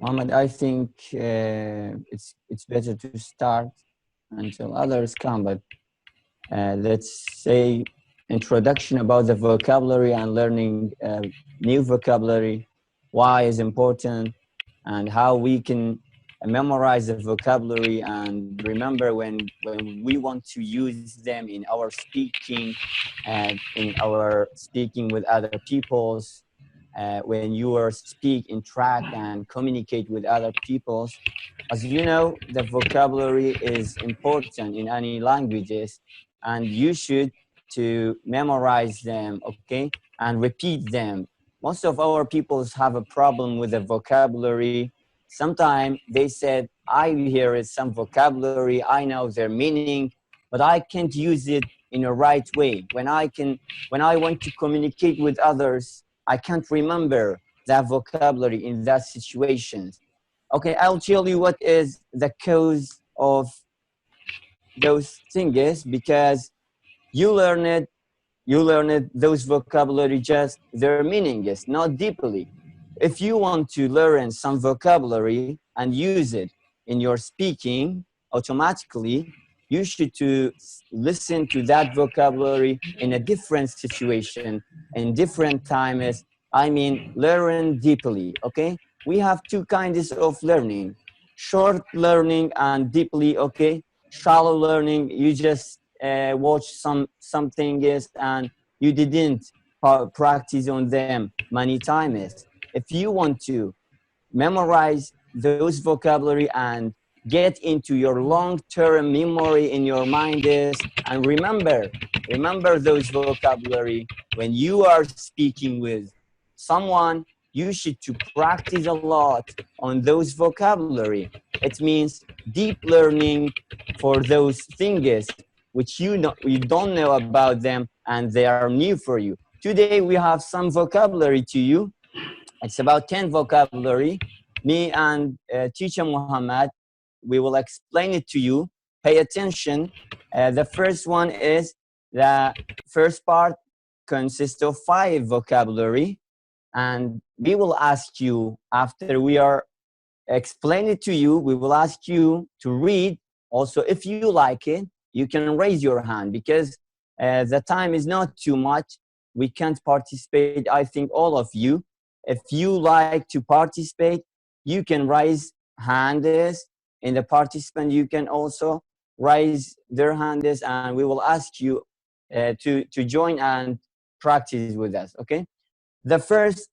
Mohammed, I think it's better to start until others come, but let's say introduction about the vocabulary and learning new vocabulary, why is important, and how we can memorize the vocabulary and remember when we want to use them in our speaking and in our speaking with other peoples. When you are speak, interact, and communicate with other peoples, as you know, the vocabulary is important in any languages, and you should to memorize them, okay, and repeat them. Most of our peoples have a problem with the vocabulary. Sometimes they said, I hear some vocabulary, I know their meaning, but I can't use it in a right way. When I want to communicate with others, I can't remember that vocabulary in that situations. Okay, I'll tell you what is the cause of those things, because you learn it, those vocabulary, just their meaning is not deeply. If you want to learn some vocabulary and use it in your speaking, automatically you should to listen to that vocabulary in a different situation, in different times. I mean, learn deeply, okay? We have two kinds of learning: short learning and deeply, okay? Shallow learning, you just watch something is and you didn't practice on them many times. If you want to memorize those vocabulary and get into your long-term memory in your mind is, and remember those vocabulary when you are speaking with someone, you should to practice a lot on those vocabulary. It means deep learning for those things which you don't know about them and they are new for you. Today we have some vocabulary to you. It's about 10 vocabulary. Me and teacher Muhammad, we will explain it to you. Pay attention. The first one is the first part consists of 5 vocabulary, and we will ask you after we are explain it to you, we will ask you to read. Also, if you like it, you can raise your hand, because the time is not too much. We can't participate, I think, all of you. If you like to participate, you can raise hands. In the participant, you can also raise their hands, and we will ask you to join and practice with us, okay? The first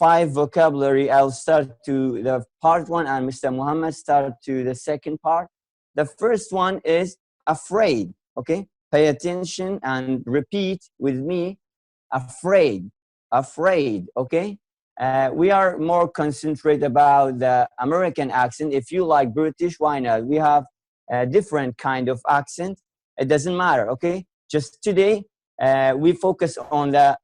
5 vocabulary, I'll start to the part 1 and Mr. Muhammad start to the second part. The first one is afraid, okay? Pay attention and repeat with me. Afraid, afraid, okay? We are more concentrate about the American accent. If you like British, why not? We have a different kind of accent. It doesn't matter, okay? Just today, we focus on the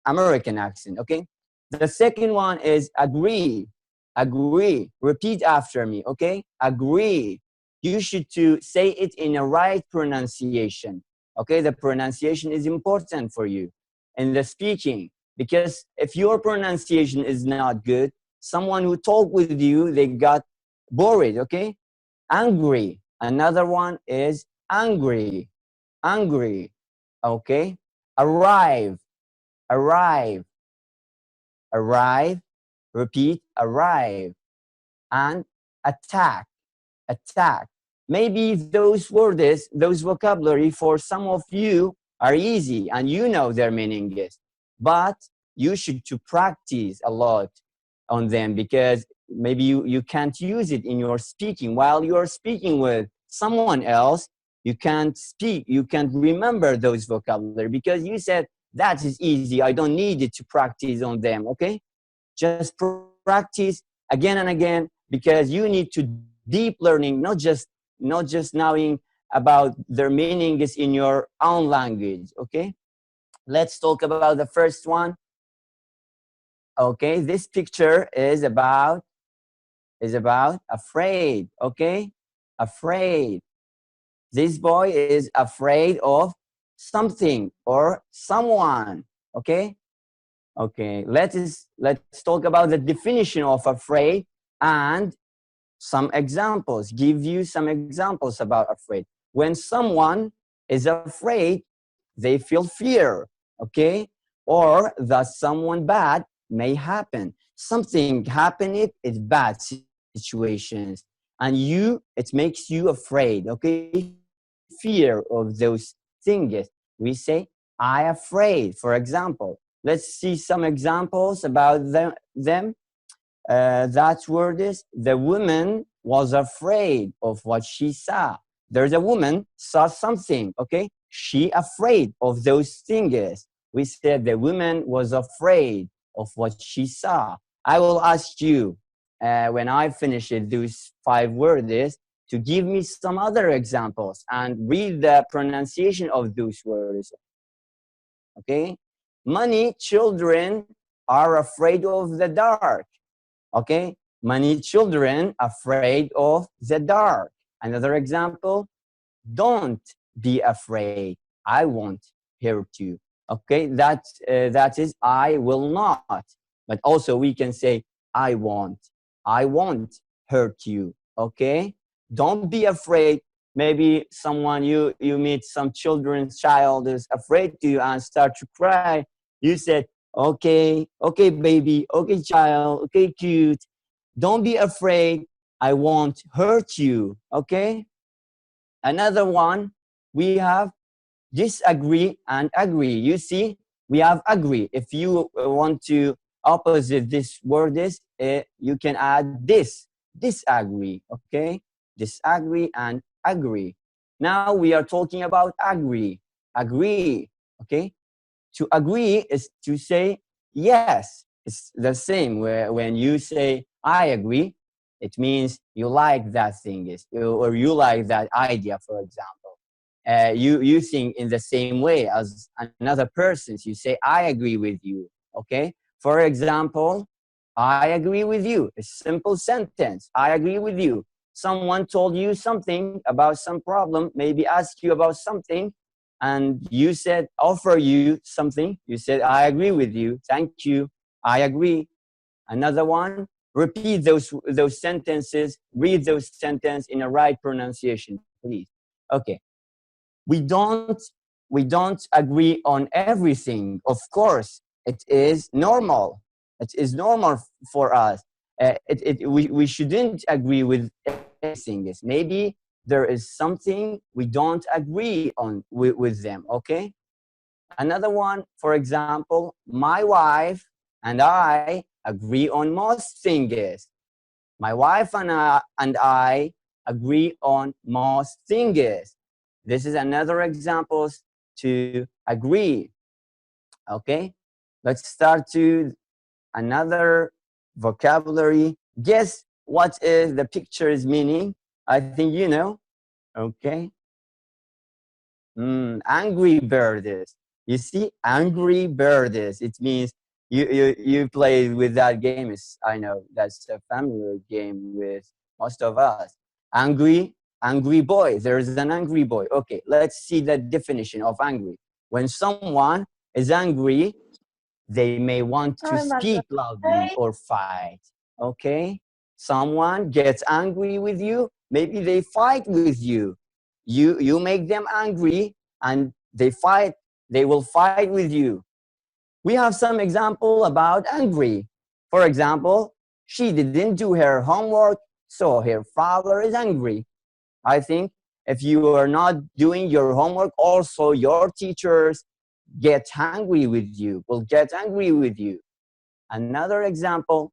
American accent, okay? The second one is agree, agree. Repeat after me, okay? Agree. You should to say it in a right pronunciation, okay? The pronunciation is important for you in the speaking, because if your pronunciation is not good, someone who talk with you, they got bored, okay? Angry. Another one is angry, angry, okay? Arrive, arrive, arrive. Repeat, arrive. And attack, attack. Maybe those words, those vocabulary for some of you are easy and you know their meaning is, but you should to practice a lot on them, because maybe you can't use it in your speaking. While you're speaking with someone else, you can't speak, you can't remember those vocabulary because you said that is easy, I don't need it to practice on them, okay? Just practice again and again, because you need to deep learning, not just knowing about their meanings in your own language, okay? Let's talk about the first one. Okay, this picture is about afraid, okay? Afraid. This boy is afraid of something or someone, okay? Okay, let's talk about the definition of afraid And some examples, give you some examples about afraid. When someone is afraid, they feel fear, okay? Or that someone bad may happen. Something happening is bad situations. And it makes you afraid, okay? Fear of those things. We say, I afraid, for example. Let's see some examples about them. That word is, the woman was afraid of what she saw. There's a woman saw something, okay? She afraid of those things. We said the woman was afraid of what she saw. I will ask you, when I finish it, those 5 words, to give me some other examples and read the pronunciation of those words. Okay? Many children are afraid of the dark. Okay? Many children afraid of the dark. Another example, don't be afraid. I won't hurt you. Okay? That is, I will not. But also we can say, I won't. I won't hurt you. Okay? Don't be afraid. Maybe someone, you meet some children's child is afraid to you and start to cry. You said, okay, okay, baby, okay, child, okay, cute. Don't be afraid. I won't hurt you. Okay? Another one, we have disagree and agree. You see, we have agree. If you want to opposite this word is, you can add disagree. Okay? Disagree and agree. Now we are talking about agree. Agree. Okay? To agree is to say yes. It's the same where when you say I agree, it means you like that thing or you like that idea, for example. You think in the same way as another person. You say I agree with you. Okay? For example, I agree with you. A simple sentence. I agree with you. Someone told you something about some problem, maybe asked you about something, and you said, offer you something. You said, I agree with you. Thank you. I agree. Another one, repeat those sentences, read those sentences in a right pronunciation, please. Okay. We don't agree on everything. Of course, it is normal. It is normal for us. We shouldn't agree with everything. Maybe there is something we don't agree on with them, okay? Another one, for example, my wife and I agree on most things. My wife and I agree on most things. This is another example to agree. Okay, let's start to another vocabulary. Guess what is the picture's meaning? I think you know. Okay. Angry birds. You see, angry birds. It means you played with that game. I know that's a familiar game with most of us. Angry boy. There's an angry boy. Okay, let's see the definition of angry. When someone is angry, they may want to speak loudly or fight. Okay, someone gets angry with you. Maybe they fight with you. You make them angry and they will fight with you. We have some example about angry. For example, she didn't do her homework, so her father is angry. I think if you are not doing your homework, also your teachers get angry with you, will get angry with you. Another example,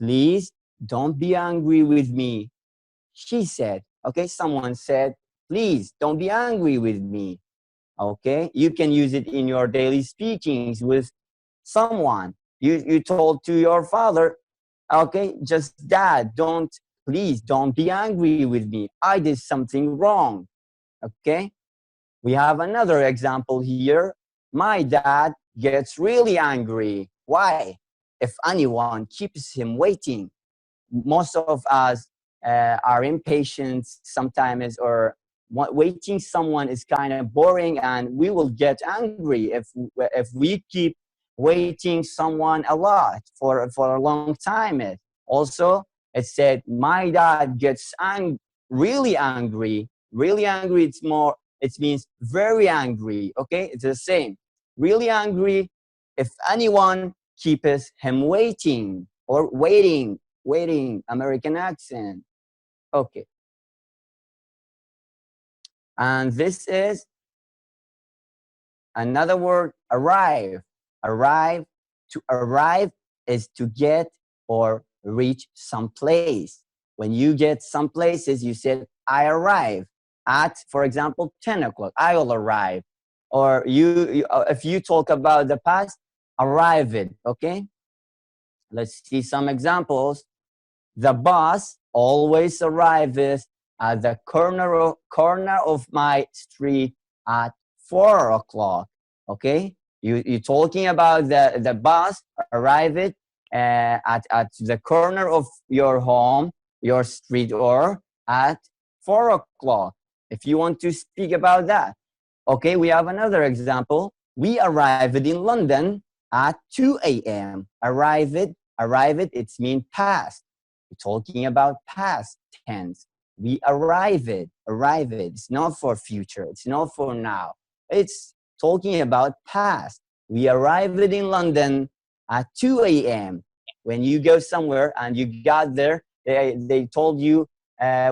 please don't be angry with me. She said, okay, someone said, please don't be angry with me. Okay, you can use it in your daily speakings with someone. You told to your father, okay, just dad, please don't be angry with me. I did something wrong. Okay, we have another example here. My dad gets really angry. Why? If anyone keeps him waiting. Most of us are impatient sometimes, or waiting someone is kind of boring, and we will get angry if we keep waiting someone a lot for a long time. Also, It said, my dad gets really angry. Really angry, it means very angry, okay? It's the same. Really angry if anyone keeps him waiting, or waiting, American accent. Okay. And this is another word, arrive. Arrive. To arrive is to get or reach some place. When you get some places, you said, I arrive at, for example, 10 o'clock. I will arrive. Or if you talk about the past, arrived, okay? Let's see some examples. The bus always arrives at the corner of my street at 4 o'clock. Okay, you're talking about the bus arrived at the corner of your home, your street, or at 4 o'clock. If you want to speak about that. Okay, we have another example. We arrived in London at 2 a.m. Arrived, it means past. We're talking about past tense. We arrived. It's not for future. It's not for now. It's talking about past. We arrived in London at 2 a.m. When you go somewhere and you got there, they told you,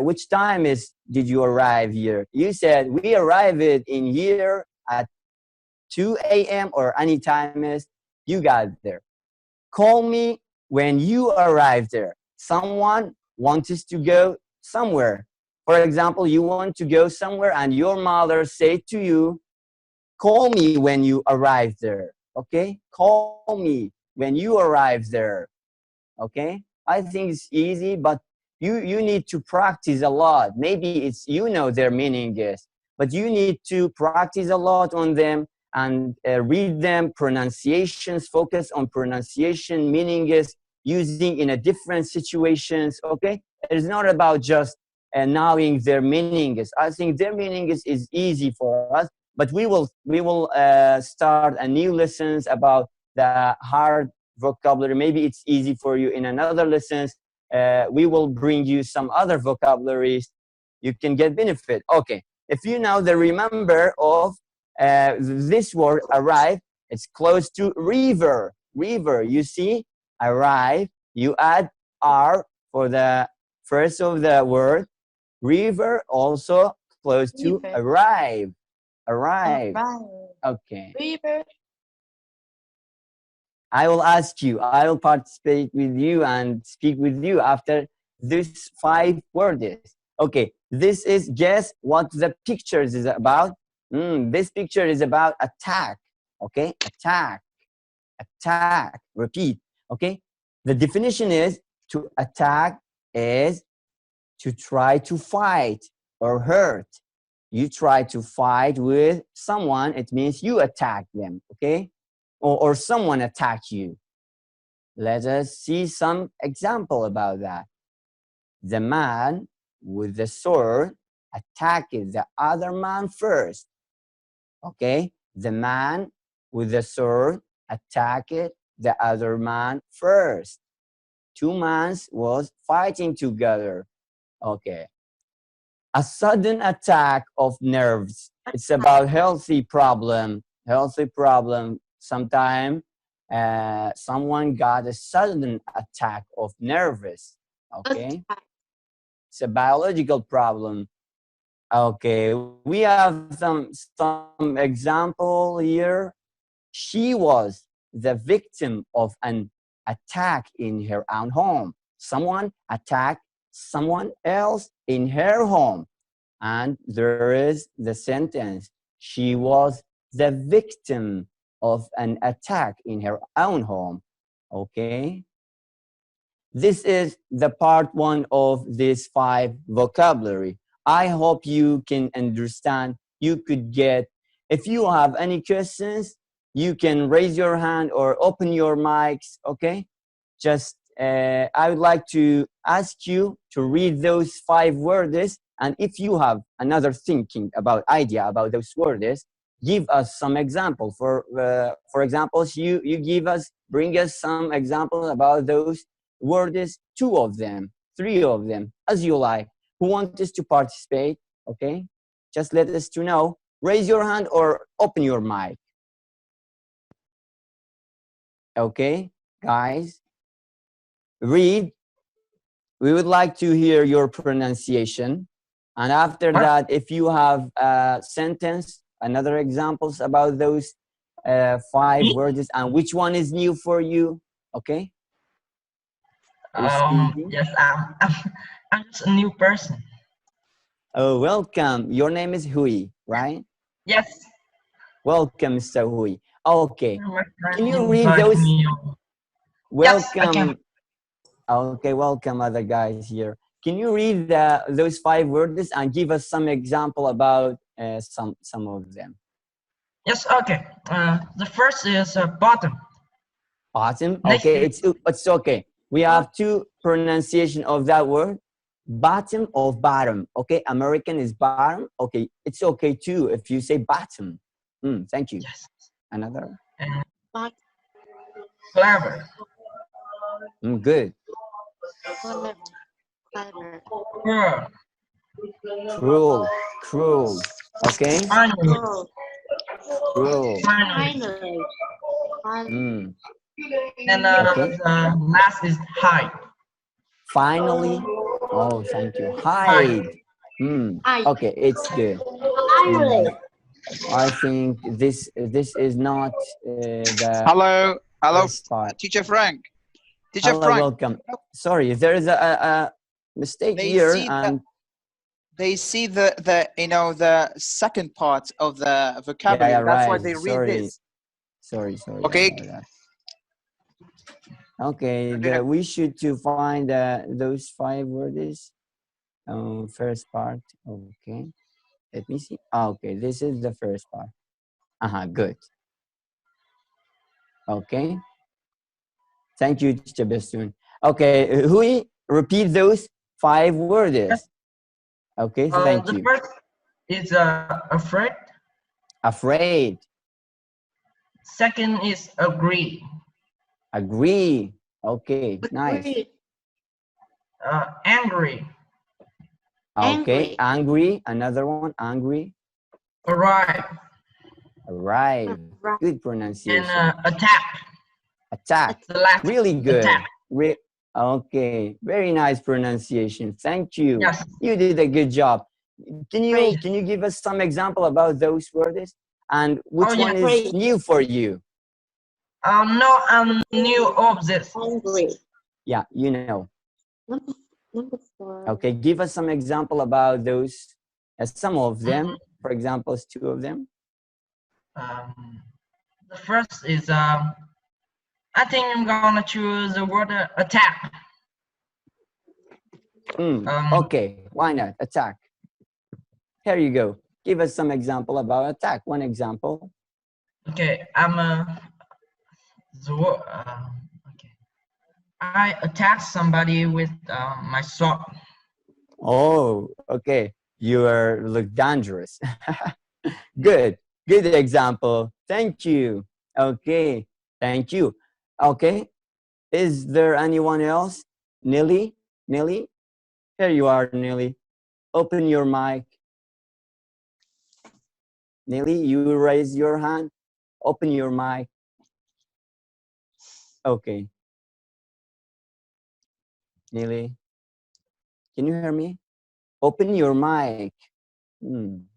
which time did you arrive here? You said, we arrived in here at 2 a.m. or any time you got there. Call me when you arrive there. Someone wants us to go somewhere. For example, you want to go somewhere and your mother say to you, call me when you arrive there. Okay? Call me when you arrive there. Okay? I think it's easy, but you need to practice a lot. Maybe it's, their meaning is, but you need to practice a lot on them and read them, pronunciations, focus on pronunciation, meaning is using in a different situations, okay? It's not about just knowing their meaning is. I think their meaning is easy for us, but we will start a new lessons about the hard vocabulary. Maybe it's easy for you in another lessons. We will bring you some other vocabularies. You can get benefit. Okay, if you now remember of this word arrive, it's close to river. River, you see, arrive, you add R for the first of the word. River also close to arrive. Arrive. Okay. River. I will ask you, I will participate with you and speak with you after these 5 words. Okay, this is, guess what the pictures is about? This picture is about attack. Okay, attack. Attack. Repeat. Okay, the definition is to attack is to try to fight or hurt. You try to fight with someone, it means you attack them. Okay, or someone attacked you. Let us see some example about that. The man with the sword attacked the other man first. Okay, the man with the sword attacked the other man first. 2 men was fighting together. Okay. A sudden attack of nerves. It's about healthy problem. Healthy problem. Sometimes someone got a sudden attack of nervous. Okay. It's a biological problem. Okay, we have some example here. She was the victim of an attack in her own home. Someone attacked someone else in her home. And there is the sentence. She was the victim of an attack in her own home. Okay. This is the part 1 of this 5 vocabulary. I hope you can understand, you could get. If you have any questions, you can raise your hand or open your mics, okay? Just, I would like to ask you to read those 5 words, and if you have another thinking about idea about those words, give us some example. For examples, you bring us some example about those words, 2 of them. 3 of them, as you like. Who wants us to participate? Okay, just let us to know. Raise your hand or open your mic. Okay, guys, read. We would like to hear your pronunciation. And after that, if you have a sentence, another examples about those 5 words and which one is new for you, okay? Yes, I'm just a new person. Oh, welcome. Your name is Hui, right? Yes. Welcome, Mr. Hui. Okay. My friend Can you read invited those? me. Yes, I can. Welcome. Okay, welcome, other guys here. Can you read those 5 words and give us some example about some of them? Yes, okay. The first is bottom. Bottom. Next Okay, is it's okay. We have 2 pronunciation of that word. Bottom of bottom. Okay, American is bottom. Okay, it's okay too if you say bottom. Thank you. yes. Another. And clever. Good. Cruel. Cruel. Cruel. Okay. Finally. Cruel. Finally. Mm. And Okay. the last is hide. Finally. Oh, thank you. Hide. Okay, it's good. I think this is not the Hello, first part. Teacher Frank. Teacher Hello, Frank. welcome. Sorry, there is a mistake here, and they see the you know the second part of the vocabulary. yeah, That's why right. they read this. Sorry. Okay. About that. Okay, Okay. we should to find those 5 words. First part. Okay, let me see. Okay, this is the first part. Good. Okay. Thank you, Teacher Bestun. Okay, Hui, repeat those 5 words. Okay, thank The you. first is afraid. Afraid. Second is agree. Agree. Okay, nice. Angry. Okay, angry. Another one, angry. Arrive. Arrive. Good pronunciation. And attack. Attack. The last Really good. attack. Okay, very nice pronunciation. Thank you. Yes. You did a good job. Can you give us some example about those words and which one is new for you? No, I'm new of this. Yeah, you know. Number 4. Okay, give us some example about those. Some of them, for example, 2 of them. The first is I think I'm gonna choose the word attack. Okay, why not? Attack. Here you go. Give us some example about attack. One example. Okay, okay. I attack somebody with my sword. Oh, okay. You look dangerous. Good example. Thank you. Okay, thank you. Okay, is there anyone else? Nilly? Here you are, Nilly. Open your mic. Nilly, you raise your hand. Open your mic. Okay. Nilly, can you hear me? Open your mic.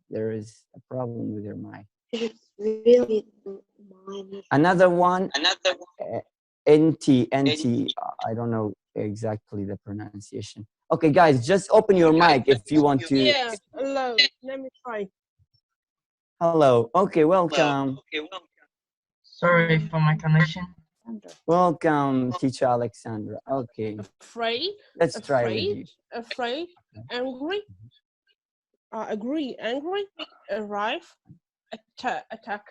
There is a problem with your mic. It's really mine. Another one. NT. I don't know exactly the pronunciation. Okay, guys, just open your mic if you want to. Yeah, hello. Let me try. Hello. Okay, welcome. Sorry for my connection. Welcome, Teacher Alexandra. Okay. Afraid. Let's try with you. Afraid. Angry. Agree. Angry. Arrive. Attack.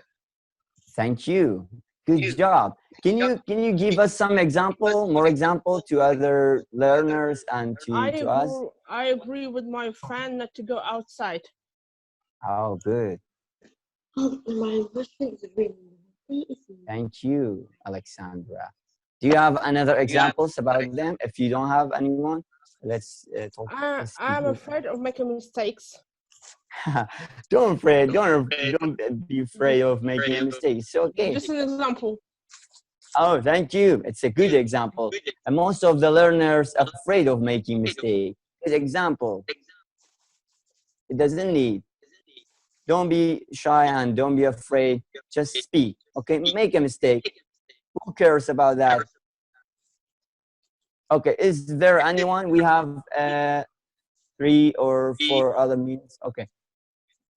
Thank you. Good job. Can you give us some more example to other learners and to us? I agree with my friend not to go outside. Oh, good. Thank you, Alexandra. Do you have another examples about them if you don't have anyone? Let's talk. Let's speak I'm with- afraid of making mistakes. don't be afraid of making a mistake. It's okay. Just an example. Oh, thank you. It's a good example. And most of the learners are afraid of making mistakes. Good example. It doesn't need. Don't be shy and don't be afraid. Just speak. Okay, make a mistake. Who cares about that? Okay, is there anyone? We have 3 or 4 other minutes. Okay.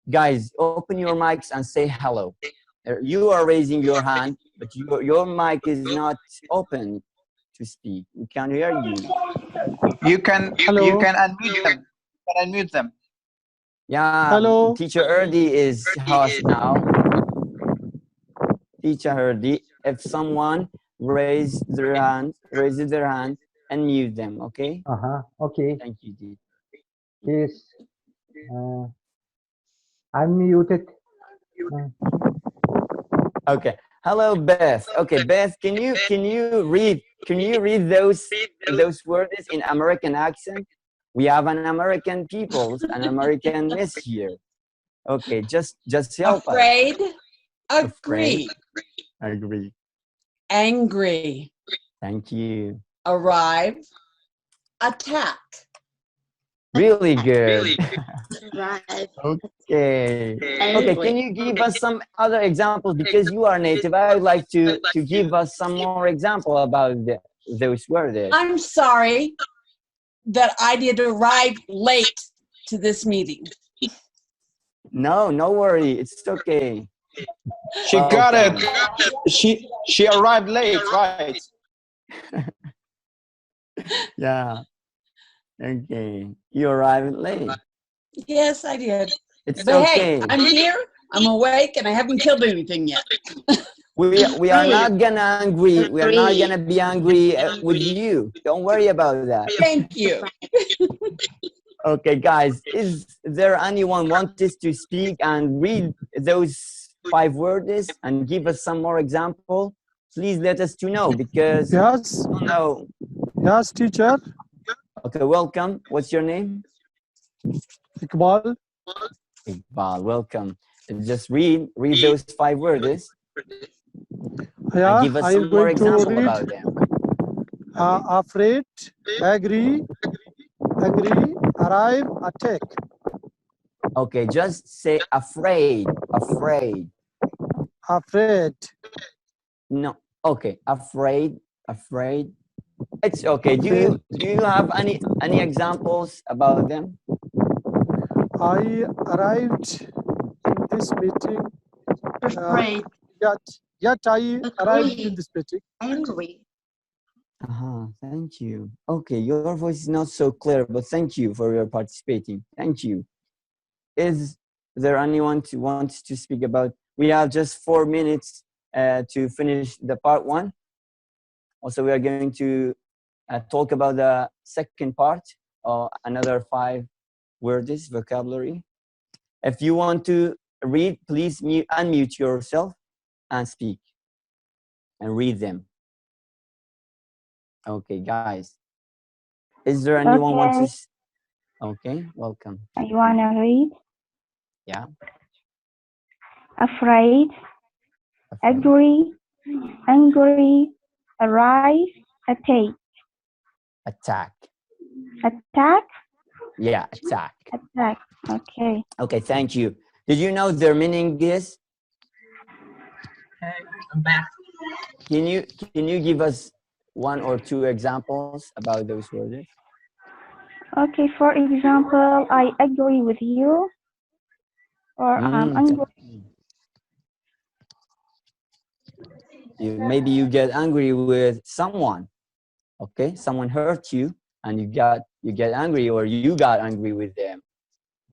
Guys, open your mics and say hello. You are raising your hand, but your mic is not open to speak. We can't hear you. You can unmute them. You can unmute them. Yeah. Hello. Teacher Erdi is host now. Teacher Erdi, if someone raises their hand, and mute them, okay? Okay. Thank you, Dee. Yes. I'm muted. Okay. Hello, Beth. Okay, Beth, can you read those words in American accent? We have an American peoples, an American miss here. Okay, just help us. Afraid, Afraid. agree, Agree. angry, Thank you. arrive, attack. Really good. Right. Okay. Okay, Angry. can you give us some other examples? Because you are native, I would like to give us some more example about those words. I'm sorry that I did arrive late to this meeting. No worry. It's okay. She got it. Welcome. She arrived late, right? Yeah. Okay. You arrived late. Yes, I did. It's But okay. hey, I'm here, I'm awake, and I haven't killed anything yet. We are not gonna angry. We are not gonna be angry with you. Don't worry about that. Thank you. Okay, guys, is there anyone wants to speak and read those 5 words and give us some more example? Please let us to know because Yes. I don't know. Yes, teacher. Okay, welcome. What's your name? Iqbal. Iqbal, welcome. Just read those 5 words Yeah, and give us I'm some more going to example read. about them. Afraid, agree, arrive, attack. Okay, just say afraid. Afraid. No. Okay, afraid. It's okay. Do you have any examples about them? I arrived in this meeting. Afraid. Yet I arrived in Agree. this meeting. Angry. Thank you. Okay, your voice is not so clear, but thank you for your participating. Thank you. Is there anyone who wants to speak about? We have just 4 minutes to finish the part 1. Also, we are going to talk about the second part, another 5 words, vocabulary. If you want to read, please unmute yourself and speak and read them. Okay, guys. Is there anyone wants to? Okay, welcome. I wanna read. Yeah. Afraid, agree, angry, arrive, attack. Attack, Yeah, attack. attack. Okay. Okay, thank you. Did you know their meaning is? Okay, I'm back. Can you give us 1 or 2 examples about those words? Okay, for example, I agree with you. Or I'm angry. Maybe you get angry with someone. Okay, someone hurt you and you get angry or you got angry with them.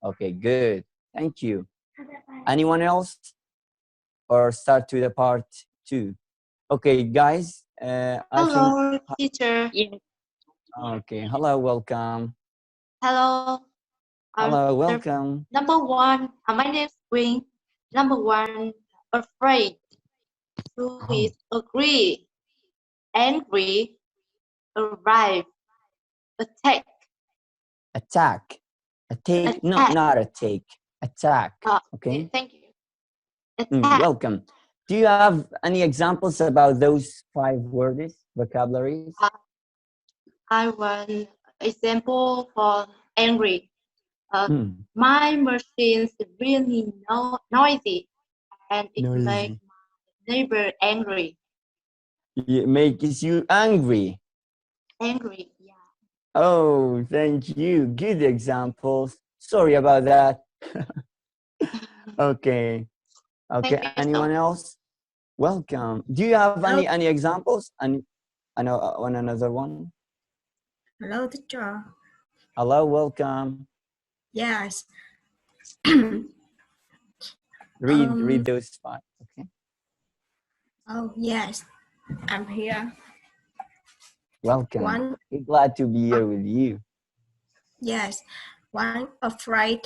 Okay, good. Thank you. Anyone else? Or start to the part 2. Okay, guys. Hello, teacher. Okay, hello, welcome. Hello. Hello, welcome. Number 1, my name is Queen. Number 1, afraid. 2 is agree, angry, arrive, attack. Attack. A take, no, Attack. not a take. Attack. Okay. Thank you. Attack. Welcome. Do you have any examples about those 5 words, vocabularies? I want example for angry. Hmm. My machine is really noisy, and it Noisy. makes my neighbor angry. It makes you angry. Angry, yeah. Oh, thank you. Good examples. Sorry about that. Okay. Okay. Thank you, Anyone else? Welcome. Do you have any examples? And I know on another one. Hello, teacher. Hello. Welcome. Yes. Read those 5. Okay. Oh, yes. I'm here. Welcome. One, We're glad to be here with you. yes. 1, afraid.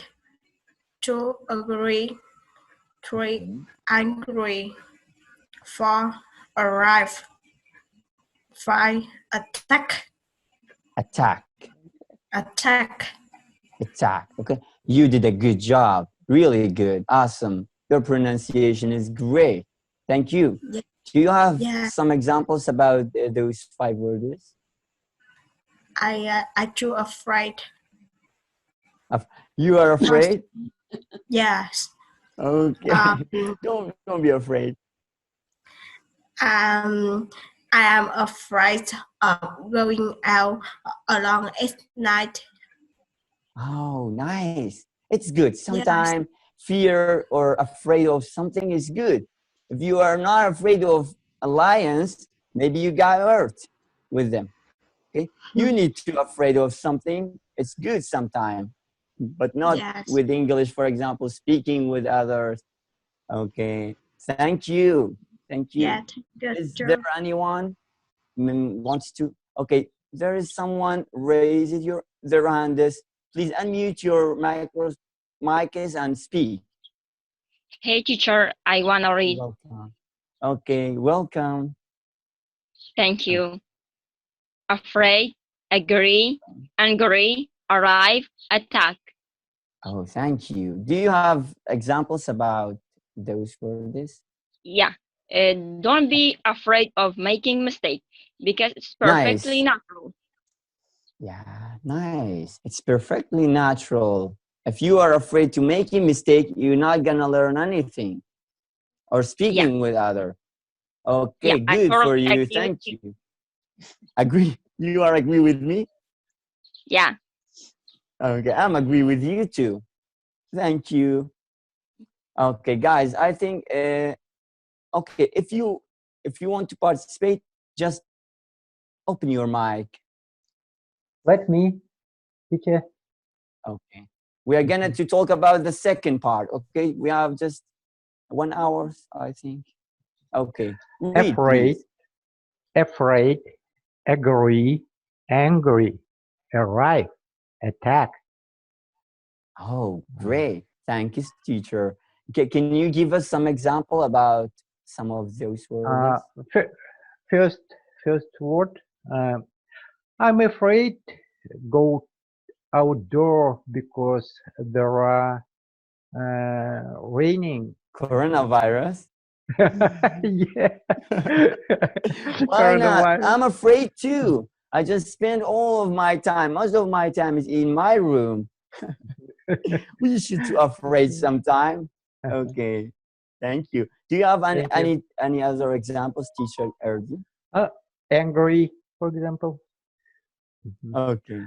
2, agree. 3, angry. 4, arrive. 5, attack. Attack. Attack. Attack. Okay. You did a good job. Really good. Awesome. Your pronunciation is great. Thank you. Yeah. Do you have Yeah. some examples about those 5 words? I too afraid. You are afraid? Yes. Okay. Don't be afraid. I am afraid of going out alone at night. Oh, nice. It's good. Sometimes fear or afraid of something is good. If you are not afraid of lions, maybe you got hurt with them. Okay. You need to afraid of something. It's good sometimes, but not with English, for example, speaking with others. Okay. Thank you. Thank you. Yeah, good Is job. there anyone wants to? Okay. There is someone raised their hand. Please unmute your mics and speak. Hey, teacher, I want to read. Welcome. Okay, welcome. Thank you. Afraid, agree, angry, arrive, attack. Oh, thank you. Do you have examples about those words? Yeah. Don't be afraid of making mistake because it's perfectly natural. Yeah, nice. It's perfectly natural. If you are afraid to make a mistake, you're not gonna learn anything. Or speaking with other. Okay, good for you. Thank you. Agree. You are agree with me? Yeah. Okay, I'm agree with you too. Thank you. Okay, guys, I think okay, if you want to participate, just open your mic. Let me, teacher. Okay. We are gonna to talk about the second part. Okay, we have just 1 hour, I think. Okay. Read, Afraid, please. afraid, agree, angry, arrive, attack. Oh, great. Thank you, teacher. Okay, can you give us some example about some of those words? First word, I'm afraid go outdoor because there are raining. Coronavirus? Yeah. Why not? I'm afraid too. I just spend all of my time, most of my time is in my room. We should be afraid sometime. Okay, thank you. Do you have any other examples, teacher Erdi? Angry, for example. Okay.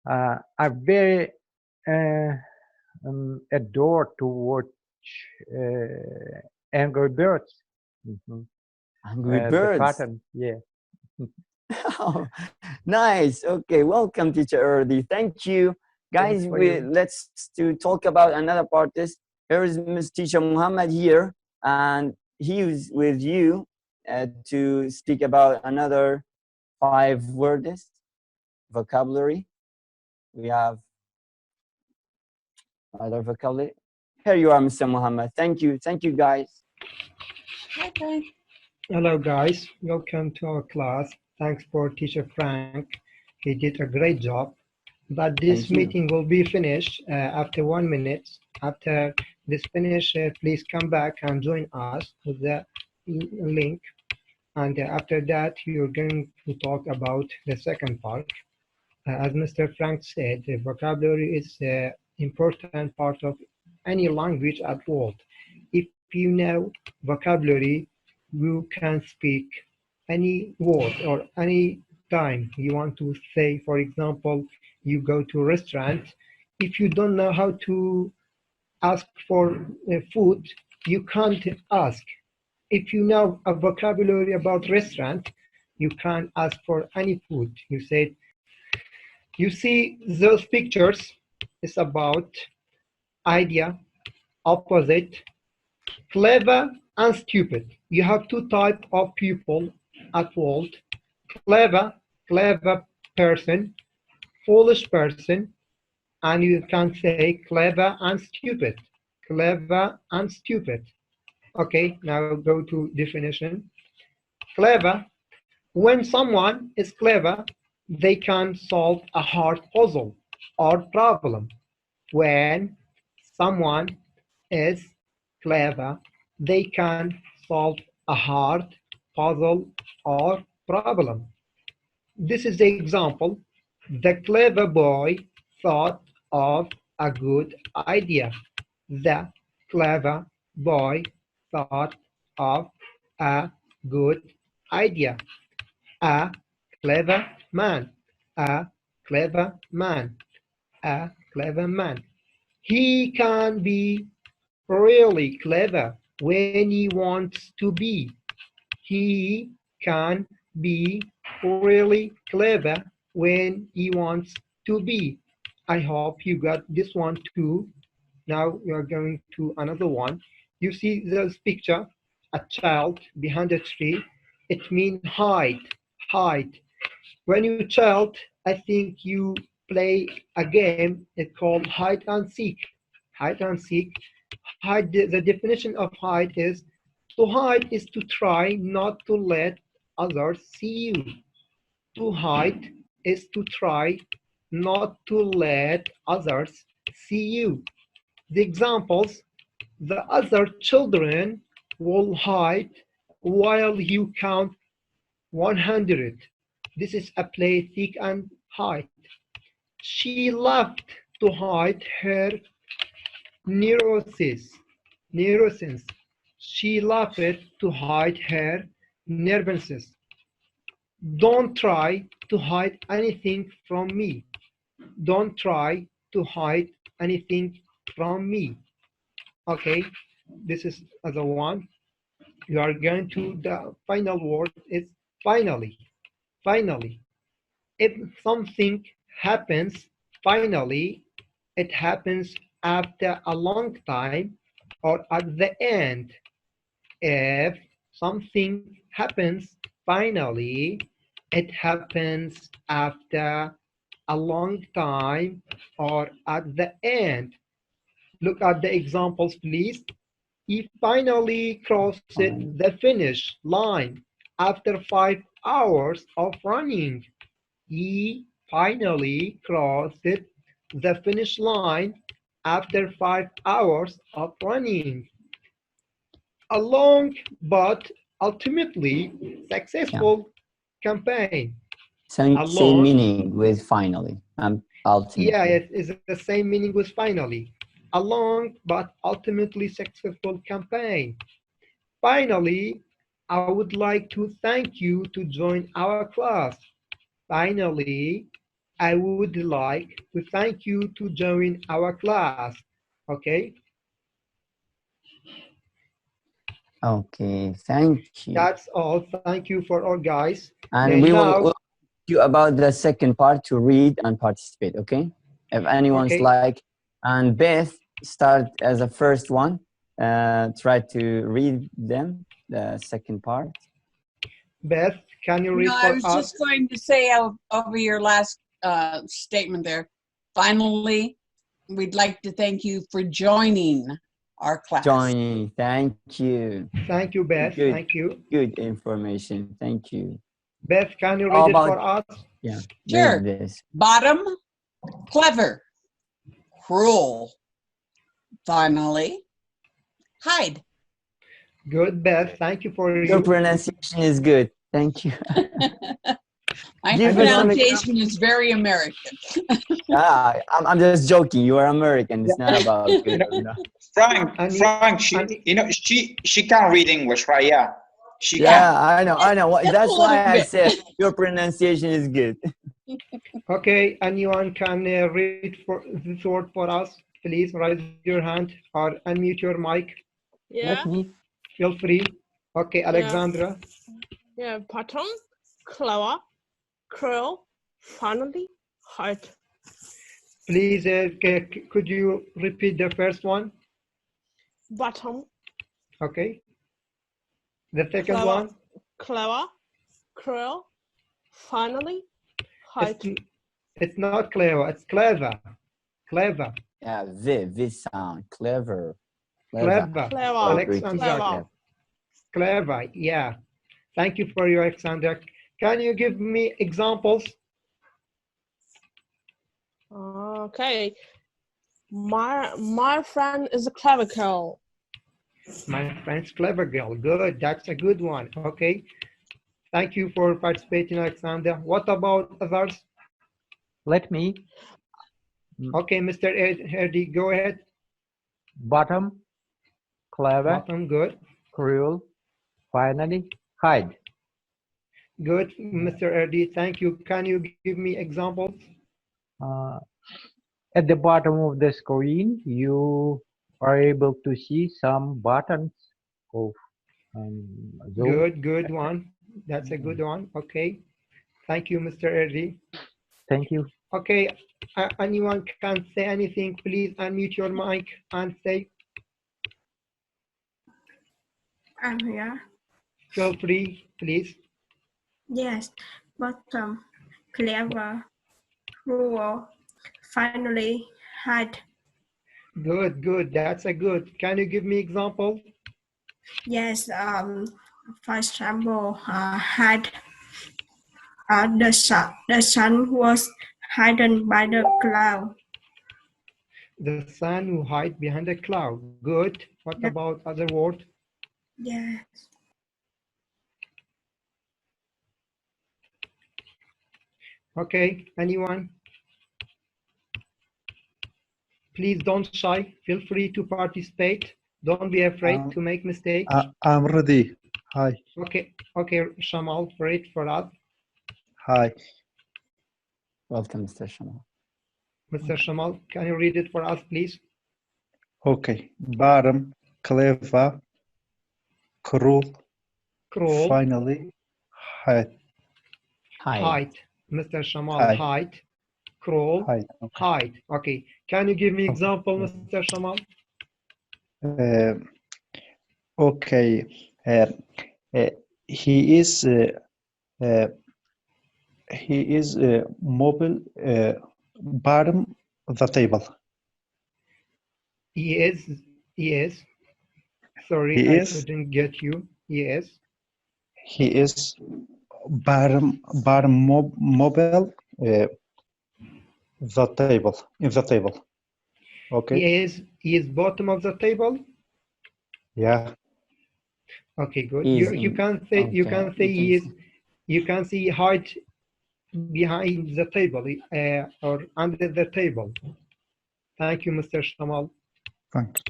I very adore to watch Angry Birds. Angry Birds. The cartoon, yeah. Oh, nice. Okay, welcome, teacher Erdi. Thank you. Guys, let's to talk about another part. Here is Miss Teacher Muhammad here, and he is with you to speak about another 5 words, vocabulary. We have other vocabulary. Here you are, Mr. Muhammad. Thank you. Thank you, guys. Okay. Hello, guys. Welcome to our class. Thanks for Teacher Frank. He did a great job. but this Thank you. meeting will be finished after 1 minute. After this finish, please come back and join us with the link. And after that, you're going to talk about the second part. As Mr. Frank said, the vocabulary is an important part of any language at all. If you know vocabulary, you can speak any word or any time you want to say. For example, you go to a restaurant. If you don't know how to ask for food, you can't ask. If you know a vocabulary about restaurant, you can ask for any food. You say, you see those pictures, it's about idea, opposite, clever and stupid. You have two types of people at world: clever person, foolish person, and you can say clever and stupid. Clever and stupid. Okay, now go to definition. Clever. When someone is clever, they can solve a hard puzzle or problem. When someone is clever, they can solve a hard puzzle or problem. This is the example. The clever boy thought of a good idea. The clever boy thought of a good idea. A clever man. A clever man. A clever man. He can be really clever when he wants to be. He can be really clever when he wants to be. I hope you got this one too. Now we are going to another one. You see this picture, a child behind a tree. It means hide, hide. When you're a child, I think you play a game. It's called hide and seek. Hide and seek. Hide. The definition of hide is to hide is to try not to let others see you. To hide is to try not to let others see you. The examples: the other children will hide while you count 100. This is a play seek and hide. She laughed to hide her neurosis. She laughed to hide her nervousness. Don't try to hide anything from me. Don't try to hide anything from me. Okay, this is the one. You are going to the final word is finally. Finally. If something happens finally, it happens after a long time or at the end. If something happens finally, it happens after a long time or at the end. Look at the examples, please. He finally crossed the finish line after 5 hours of running. He finally crossed the finish line after 5 hours of running. A long but ultimately successful campaign. Same meaning with finally and ultimately. Yeah, it is the same meaning with finally. A long but ultimately successful campaign. Finally, I would like to thank you to join our class. Finally, I would like to thank you to join our class. Okay? Okay, thank you. That's all. Thank you for all, guys. And we will you about the second part to read and participate, okay? If anyone's like, and Beth, start as a first one. Try to read them, the second part. Beth, can you read for us? I was just going to say over your last statement there. Finally, we'd like to thank you for joining our class. Joining, thank you. Thank you, Beth. Good, thank you. Good information. Thank you. Beth, can you read it for us? Yeah. Sure. Bottom Clever. Cruel. Finally, hide. Good, Beth. Thank you for Your pronunciation is good. Thank you. My Give us some pronunciation is very American. I'm just joking. You are American. It's not about good or not. Frank, she can read English, right? Yeah. She can. Yeah, I know. That's A why little I bit. said your pronunciation is good. Okay, anyone can read for this word for us? Please raise your hand or unmute your mic. Yeah. Let me. Feel free. Okay, Alexandra. Yeah. Bottom, clever, cruel, finally, hide. Please, could you repeat the first one? Bottom, Okay. The second clever, one? clever, cruel, finally, hide. It's not clever, it's clever. Clever. Yeah, V sound. Clever. Clever. Clever. Alexandra. Clever, yeah. Thank you for your Alexandra. Can you give me examples? Okay. My friend is a clever girl. My friend's clever girl. Good. That's a good one. Okay. Thank you for participating, Alexander. What about others? Let me. Okay, Mr. Herdy, go ahead. Bottom, clever, Bottom, good. cruel, finally, hide. Good, Mr. Herdy. Thank you. Can you give me examples? At the bottom of the screen, you are able to see some buttons of Zoom. Good one. That's a good one. Okay. Thank you, Mr. Herdy. Thank you. Okay. Anyone can say anything, please unmute your mic and say. I'm here. Feel free, please. Yes. Bottom, clever, cruel, finally, hide. Good. That's a good. Can you give me example? Yes. For example, hide. The sun was hidden by the cloud. The sun who hide behind a cloud. Good. What about other word? Yes. Okay. Anyone? Please don't shy. Feel free to participate. Don't be afraid to make mistakes. I'm ready. Hi. Okay, Shamal, read for us. Hi. Welcome, Mr. Shamal. Mr. Shamal, can you read it for us, please? Okay. Bottom, clever, cruel, finally, hide. Hide. Mr. Shamal, hide. Cruel, hide. Okay. Can you give me example, Mr. Shamal? Okay. He is mobile bottom of the table. He is. Sorry, He I is. couldn't get you. Yes. He is bottom mobile the table in the table. Okay. He is bottom of the table. Yeah. Okay, good. You can say he is. You can see hide behind the table or under the table. Thank you, Mr. Shamal. Thanks.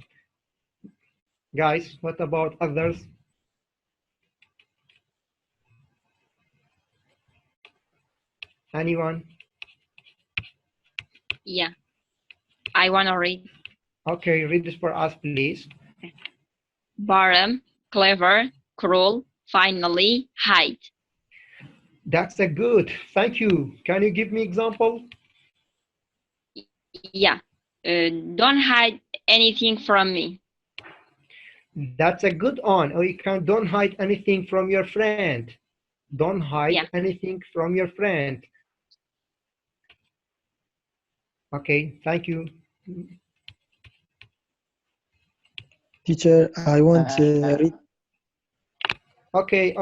Guys, what about others? Anyone? Yeah, I want to read. Okay, read this for us, please. Bottom, clever, cruel, finally, hide. That's a good. Thank you. Can you give me example? Yeah, don't hide anything from me. That's a good one. Or you can don't hide anything from your friend. Don't hide anything from your friend. Okay, thank you. Teacher, I want to read. Okay,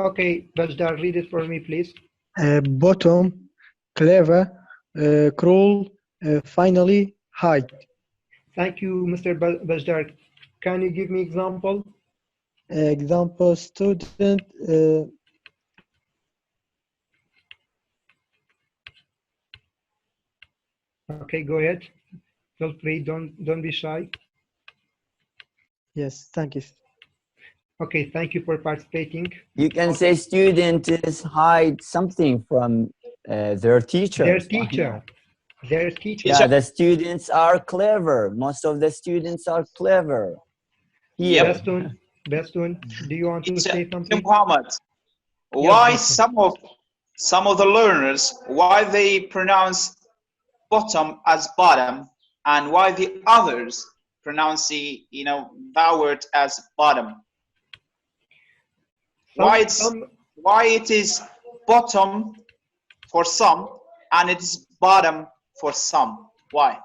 Bajdar, read it for me, please. Bottom, clever, cruel, Finally, height. Thank you, Mr. Bajdar. Can you give me example? Example, student. Okay, go ahead. Feel free. Don't be shy. Yes, thank you. Okay, thank you for participating. You can say students hide something from their teachers. Their teacher. Their teacher. Yeah, the students are clever. Most of the students are clever. Here. Bestun, do you want to say something? Muhammad, why some of the learners, why they pronounce bottom as bottom, and why the others pronounce the that word as bottom? Why it is bottom for some and it is bottom for some? Why?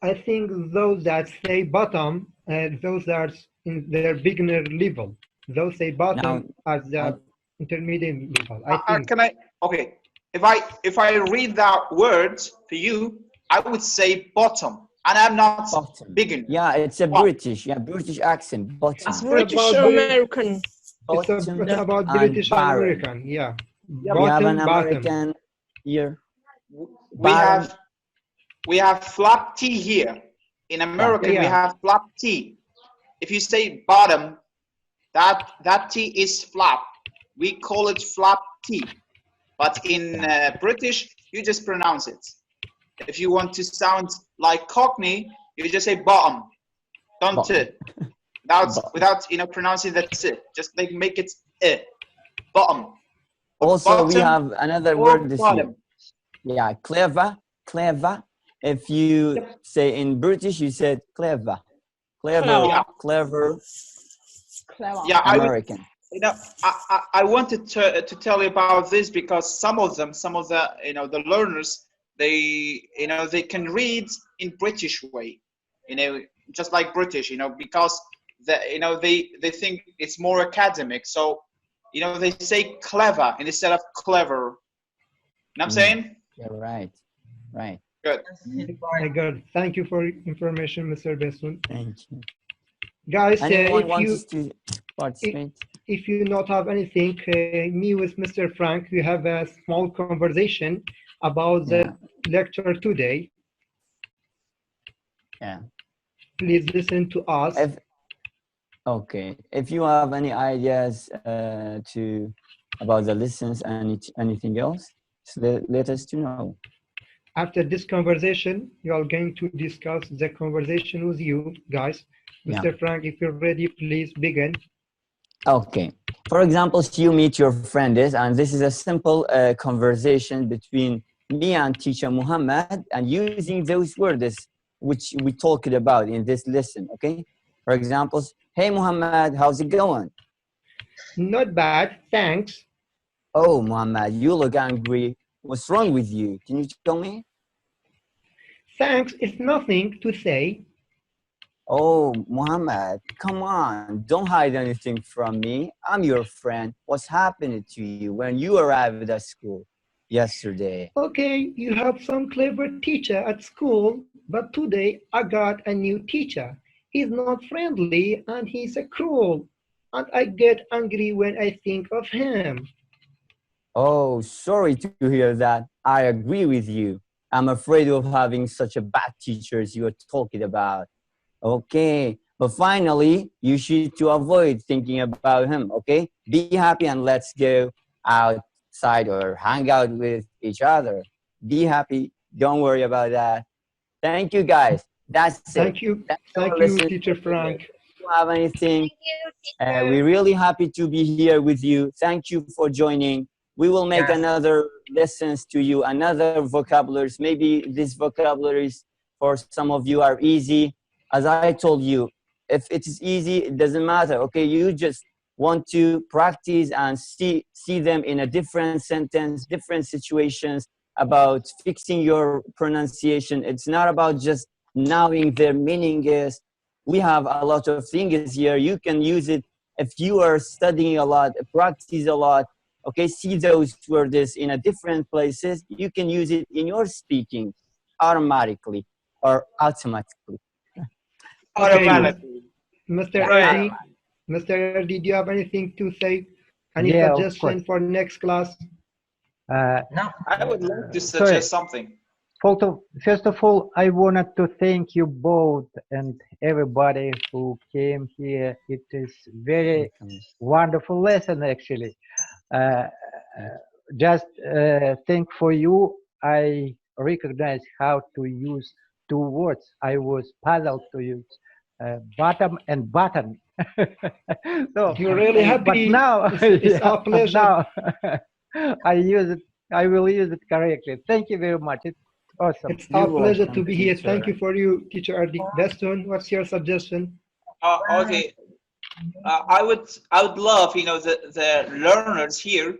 I think those that say bottom, those that are in their beginner level, those say bottom as the intermediate level. I think. Can I? Okay, if I read that word for you, I would say bottom, and I'm not beginner. Yeah, it's a British accent. Bottom. It's British American. It's about British American. Yeah. We have an American here. We have flap T here. In American, we have flap T. If you say bottom, that T is flap. We call it flap T. But in British, you just pronounce it. If you want to sound like Cockney, you just say bottom. Don't T. Without pronouncing the T. Just make it bottom. Also, bottom we have another word this year. Yeah, clever. If you say in British, you said clever. Clever. Yeah, American. I wanted to tell you about this because some of the the learners, they can read in British way, just like British, because they think it's more academic. So, they say clever instead of clever. You know what I'm saying? Yeah, right. Good. Very good. Thank you for information, Mr. Bestun. Thank you. Guys, Anyone wants to participate? If you not have anything, me with Mr. Frank, we have a small conversation about the lecture today. Yeah. Please listen to us. Okay. If you have any ideas about the lessons and anything else, let us know. After this conversation, we are going to discuss the conversation with you guys. Mr. Frank, if you're ready, please begin. Okay. For example, you meet your friends, and this is a simple conversation between me and teacher Muhammad, and using those words which we talked about in this lesson. Okay. For example, hey Muhammad, how's it going? Not bad, thanks. Oh Muhammad, you look angry. What's wrong with you? Can you tell me? Thanks, it's nothing to say. Oh, Muhammad, come on. Don't hide anything from me. I'm your friend. What's happening to you when you arrived at school yesterday? Okay, you have some clever teacher at school, but today I got a new teacher. He's not friendly and he's a cruel. And I get angry when I think of him. Oh, sorry to hear that. I agree with you. I'm afraid of having such a bad teacher as you are talking about. Okay, but finally, you should to avoid thinking about him, okay? Be happy and let's go outside or hang out with each other. Be happy. Don't worry about that. Thank you, guys. That's it. Thank you. Thank you, Teacher Frank. If you have anything, we're really happy to be here with you. Thank you for joining. We will make another lessons to you, another vocabularies. Maybe these vocabularies for some of you are easy. As I told you, if it is easy, it doesn't matter. Okay, you just want to practice and see them in a different sentence, different situations about fixing your pronunciation. It's not about just knowing their meaning is. We have a lot of things here. You can use it if you are studying a lot, practice a lot. Okay, see those words in a different places. You can use it in your speaking. automatically or automatically. Automatically. Mr. Right. Erdi, Mr. Erdi, do you have anything to say? Any Yeah, of suggestion for next class? No. I would like to Sorry. suggest something. First of all, I wanted to thank you both and everybody who came here. It is very wonderful lesson, actually. Just think for you, I recognize how to use two words. I was puzzled to use bottom and button. So You're really happy. But now, It's our pleasure. now I use it. I will use it correctly. Thank you very much. It's awesome. It's our You're pleasure welcome, to be here. teacher. Thank you for you, Teacher Erdi. Bestun, what's your suggestion? Okay. I would love, you know, the learners here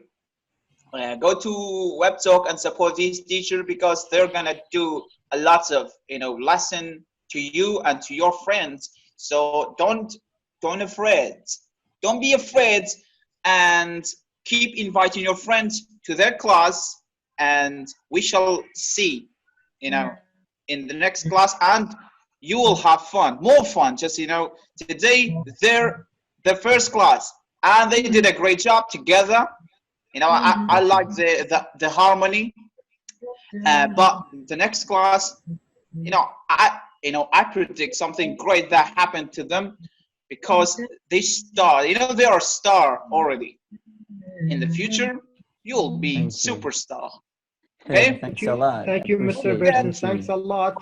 go to WebTalk and support these teachers, because they're gonna do a lot of, you know, lesson to you and to your friends. So don't be afraid, and keep inviting your friends to their class, and we shall see, you know, in the next class, and you will have fun, more fun. Just, you know, today they're the first class and they did a great job together. You know, I like the harmony, but the next class, you know, I predict something great that happened to them, because they star. You know, they are a star already. In the future, you'll be superstar. Okay. Thanks a lot. Thank you, Mr. Appreciate it. Beston. Thanks a lot.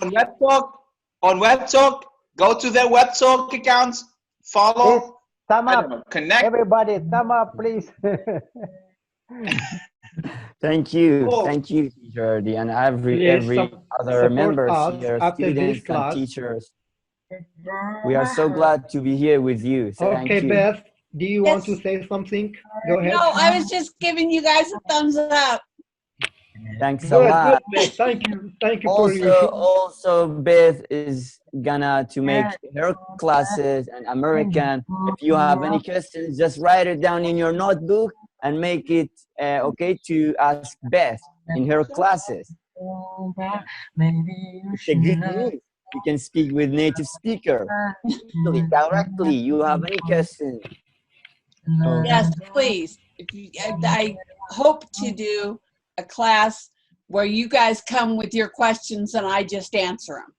On WebTalk, go to their WebTalk accounts, follow, thumb up, connect. Everybody, thumb up, please. Thank you, Oh. thank you, Teacher Erdi, and every Please other support members us here, after this students and class. teachers. We are so glad to be here with you. Thank Okay, you. Beth, do you want to Yes. say something? Go ahead. No, I was just giving you guys a thumbs up. Thanks a Good, lot. good, Beth. Thank you. Thank you for your. Also, Beth is gonna to make her classes and American. If you have any questions, just write it down in your notebook and make it okay to ask Beth in her classes. It's a good news. You can speak with native speaker directly. You have any questions? Yes, please. I hope to do a class where you guys come with your questions and I just answer them.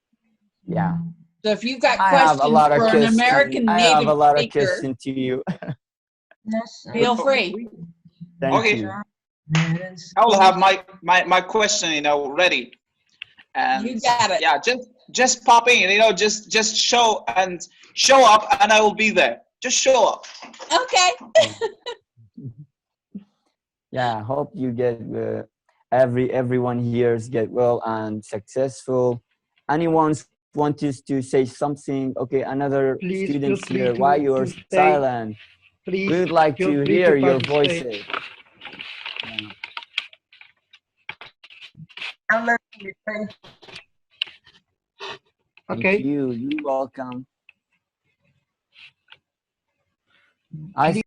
Yeah. So if you've got I have a questions lot of for an questions. American I have a native lot of speaker, questions to you. feel free. Thank Okay. you. I will have my question, you know, ready. And You got it. yeah, just pop in, you know, just show up, and I will be there. Just show up. Okay. Yeah, I hope you get everyone here get well and successful. Anyone wants to say something? Okay, another Please students feel free here. Why you're to say- silent? Please We would like feel to free hear to your participate. voices. Yeah. Thank Okay. you. You're welcome. I